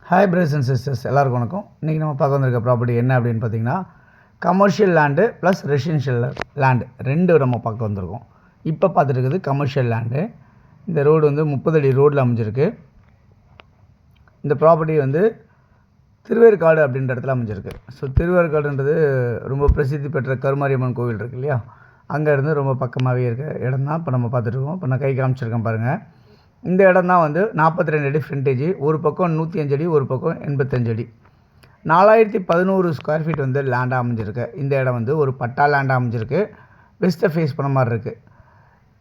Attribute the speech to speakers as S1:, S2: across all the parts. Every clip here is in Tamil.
S1: ஹாய் பிரதர்ஸ் அண்ட் சிஸ்டர்ஸ், எல்லாருக்கும் வணக்கம். இன்றைக்கி நம்ம பார்க்க வந்திருக்க ப்ராப்பர்ட்டி என்ன அப்படின்னு பார்த்தீங்கன்னா, commercial land plus residential land ரெண்டு நம்ம பார்க்க வந்திருக்கோம். இப்போ பார்த்துருக்குது கமர்ஷியல் லேண்டு. இந்த ரோடு வந்து 30 அடி ரோடில் அமைஞ்சிருக்கு. இந்த ப்ராப்பர்ட்டி வந்து திருவேற்காடு அப்படின்ற இடத்துல அமைஞ்சிருக்கு. ஸோ திருவேற்காடுன்றது ரொம்ப பிரசித்தி பெற்ற கருமாரியம்மன் கோவில் இருக்குது இல்லையா, அங்கே இருந்து ரொம்ப பக்கமாகவே இருக்க இடம் தான் இப்போ நம்ம பார்த்துட்ருக்கோம். இப்போ நான் கை காமிச்சிருக்கேன் பாருங்கள். இந்த இடம் தான் வந்து 42 அடி ஃப்ரண்டேஜ், ஒரு பக்கம் 105 அடி, ஒரு பக்கம் 85 அடி, 4011 ஸ்கொயர் ஃபீட் வந்து லேண்டாக அமைஞ்சிருக்கு. இந்த இடம் வந்து ஒரு பட்டா லேண்டாக அமைஞ்சிருக்கு. வெஸ்ட்டை ஃபேஸ் பண்ண மாதிரி இருக்குது.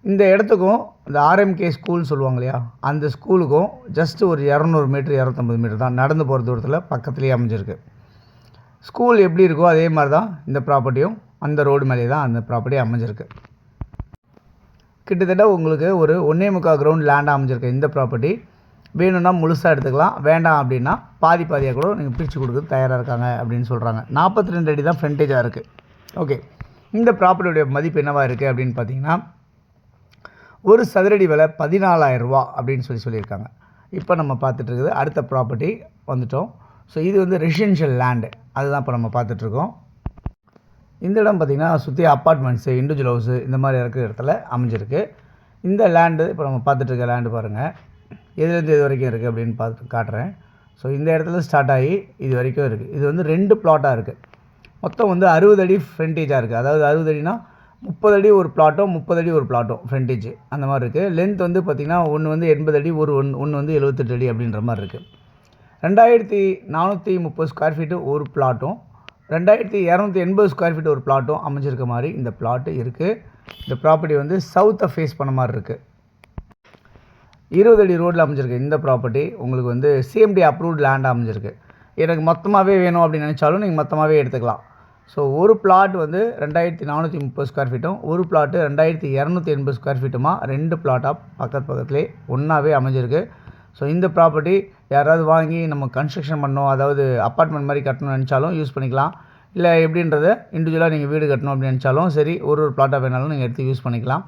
S1: இந்த இடத்துக்கும் இந்த ஆர்எம்கே ஸ்கூல் சொல்லுவாங்க இல்லையா, அந்த ஸ்கூலுக்கும் ஜஸ்ட்டு ஒரு 200 மீட்டர் 250 மீட்டர் தான் நடந்து போகிற தூரத்தில் பக்கத்துலேயே அமைஞ்சிருக்கு. ஸ்கூல் எப்படி இருக்கோ அதே மாதிரி தான் இந்த ப்ராப்பர்ட்டியும் அந்த ரோடு மேலே தான் அந்த ப்ராப்பர்ட்டி அமைஞ்சிருக்கு. கிட்டத்தட்ட உங்களுக்கு ஒரு 1.25 கிரவுண்ட் லேண்டாக அமைஞ்சிருக்கு. இந்த ப்ராப்பர்ட்டி வேணும்னா முழுசாக எடுத்துக்கலாம், வேண்டாம் அப்படின்னா பாதியாக கூட நீங்கள் பிரித்து கொடுக்குறது தயாராக இருக்காங்க அப்படின்னு சொல்கிறாங்க. 42 அடி தான் ஃப்ரண்டேஜாக இருக்குது. ஓகே, இந்த ப்ராப்பர்ட்டியுடைய மதிப்பு என்னவாக இருக்குது அப்படின்னு பார்த்தீங்கன்னா, ஒரு சதுரடி விலை 14,000 ரூபா அப்படின்னு சொல்லியிருக்காங்க. இப்போ நம்ம பார்த்துட்ருக்குது அடுத்த ப்ராப்பர்ட்டி வந்துட்டோம். ஸோ இது வந்து ரெசிடென்ஷியல் லேண்டு, அதுதான் இப்போ நம்ம பார்த்துட்ருக்கோம். இந்த இடம் பார்த்திங்கன்னா சுற்றி அப்பார்ட்மெண்ட்ஸு, இண்டிவிஜுவல் ஹவுஸு இந்த மாதிரி இருக்கிற இடத்துல அமைஞ்சிருக்கு. இந்த லேண்டு இப்போ நம்ம பார்த்துட்ருக்க லேண்டு பாருங்கள், எதுலேருந்து இது வரைக்கும் இருக்குது அப்படின்னு பார்த்து காட்டுறேன். ஸோ இந்த இடத்துல ஸ்டார்ட் ஆகி இது வரைக்கும் இருக்குது. இது வந்து 2 பிளாட்டாக இருக்குது. மொத்தம் வந்து 60 அடி ஃப்ரண்டேஜாக இருக்குது. அதாவது 60 அடினா 30 அடி ஒரு பிளாட்டும் 30 அடி ஒரு பிளாட்டும் ஃப்ரண்டேஜ் அந்த மாதிரி இருக்குது. லென்த் வந்து பார்த்திங்கன்னா ஒன்று வந்து 80 அடி, ஒன்று வந்து 78 அடி அப்படின்ற மாதிரி இருக்குது. 2430 ஸ்கொயர் ஃபீட்டு ஒரு பிளாட்டும் 2280 ஸ்கொயர் ஃபீட் ஒரு பிளாட்டும் அமைஞ்சிருக்க மாதிரி இந்த பிளாட்டு இருக்குது. இந்த ப்ராப்பர்ட்டி வந்து சவுத்தை ஃபேஸ் பண்ண மாதிரி இருக்குது. 20 அடி ரோட்டில் அமைஞ்சிருக்கு. இந்த ப்ராப்பர்ட்டி உங்களுக்கு வந்து சிஎம்டி அப்ரூவ்ட் லேண்ட் அமைஞ்சிருக்கு. எனக்கு மொத்தமாகவே வேணும் அப்படின்னு நினச்சாலும் நீங்கள் மொத்தமாகவே எடுத்துக்கலாம். ஸோ ஒரு பிளாட் வந்து 2430 ஸ்கொயர் ஃபீட்டும் ஒரு பிளாட்டு 2280 ஸ்கொயர் ஃபீட்டுமா 2 பிளாட்டாக பக்கத்துலேயே ஒன்றாவே அமைஞ்சிருக்கு. ஸோ இந்த ப்ராப்பர்ட்டி யாராவது வாங்கி நம்ம கன்ஸ்ட்ரக்ஷன் பண்ணோம், அதாவது அப்பார்ட்மெண்ட் மாதிரி கட்டணும்னு நினச்சாலும் யூஸ் பண்ணிக்கலாம். இல்லை எப்படின்றத இண்டிவிஜுவலாக நீங்கள் வீடு கட்டணும் அப்படின்னு நினச்சாலும் சரி, ஒரு பிளாட்டாக வேணாலும் நீங்கள் எடுத்து யூஸ் பண்ணிக்கலாம்.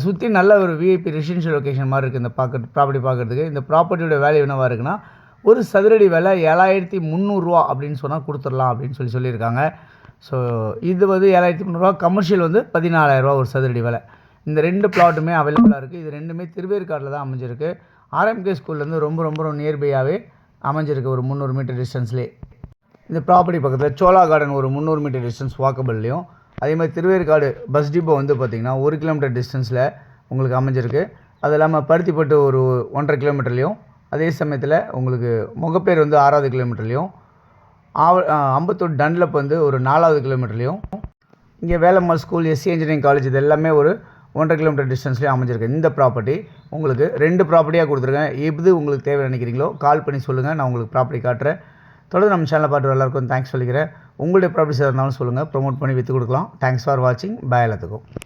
S1: சுற்றி நல்ல ஒரு விஐபி ரெசிடென்ஷியல் லொக்கேஷன் மாதிரி இருக்குது. இந்த ப்ராப்பர்ட்டி பார்க்குறதுக்கு இந்த ப்ராப்பர்ட்டியோட வேல்யூ என்னவாக இருக்குன்னா, ஒரு சதுரடி விலை 7300 ரூபா அப்படின்னு சொன்னால் கொடுத்துடலாம் அப்படின்னு சொல்லியிருக்காங்க. ஸோ இது வந்து 7300 ரூபா, கமர்ஷியல் வந்து 14,000 ரூபா ஒரு சதுரடி விலை. இந்த 2 பிளாட்டுமே அவைலபிளாக இருக்குது. இது ரெண்டுமே திருவேற்காட்டில் தான் அமைஞ்சிருக்கு. ஆர்எம்கே ஸ்கூல்லேருந்து ரொம்ப நியர்பையாகவே அமைஞ்சிருக்கு, ஒரு 300 மீட்டர் டிஸ்டன்ஸ்லேயே. இந்த ப்ராப்பர்ட்டி பக்கத்தில் சோலா கார்டன் ஒரு 300 மீட்டர் டிஸ்டன்ஸ் வாக்கபிள்லையும், அதே மாதிரி திருவேற்காடு பஸ் டிப்போ வந்து பார்த்திங்கன்னா 1 கிலோமீட்டர் டிஸ்டன்ஸில் உங்களுக்கு அமைஞ்சிருக்கு. அது இல்லாமல் பருத்திப்பட்டு ஒரு 1.5 கிலோமீட்டர்லேயும், அதே சமயத்தில் உங்களுக்கு முகப்பேர் வந்து 6வது கிலோமீட்டர்லேயும், அம்பத்தூர் டன்லப் வந்து ஒரு 4வது கிலோமீட்டர்லேயும், இங்கே Velammal school, SC engineering college இது எல்லாமே ஒரு 1.5 கிலோமீட்டர் டிஸ்டன்ஸ்லேயே அமைஞ்சிருக்கு. இந்த ப்ராப்பர்ட்டி உங்களுக்கு 2 ப்ராப்பர்ட்டியாக கொடுத்துருக்கேன். எது உங்களுக்கு தேவை நினைக்கிறீங்களோ கால் பண்ணி சொல்லுங்கள், நான் உங்களுக்கு ப்ராப்பர்ட்டி காட்டுறேன். தொடர்ந்து நம்ம சேனலை பார்த்து எல்லாருக்கும் தேங்க்ஸ் சொல்லிக்கிறேன். உங்களுடைய ப்ராப்பர்ட்டிஸ் இருந்தாலும் சொல்லுங்கள், ப்ரொமோட் பண்ணி விற்று கொடுக்கலாம். தேங்க்ஸ் ஃபார் வாட்சிங். பாய் எல்லாத்துக்கும்.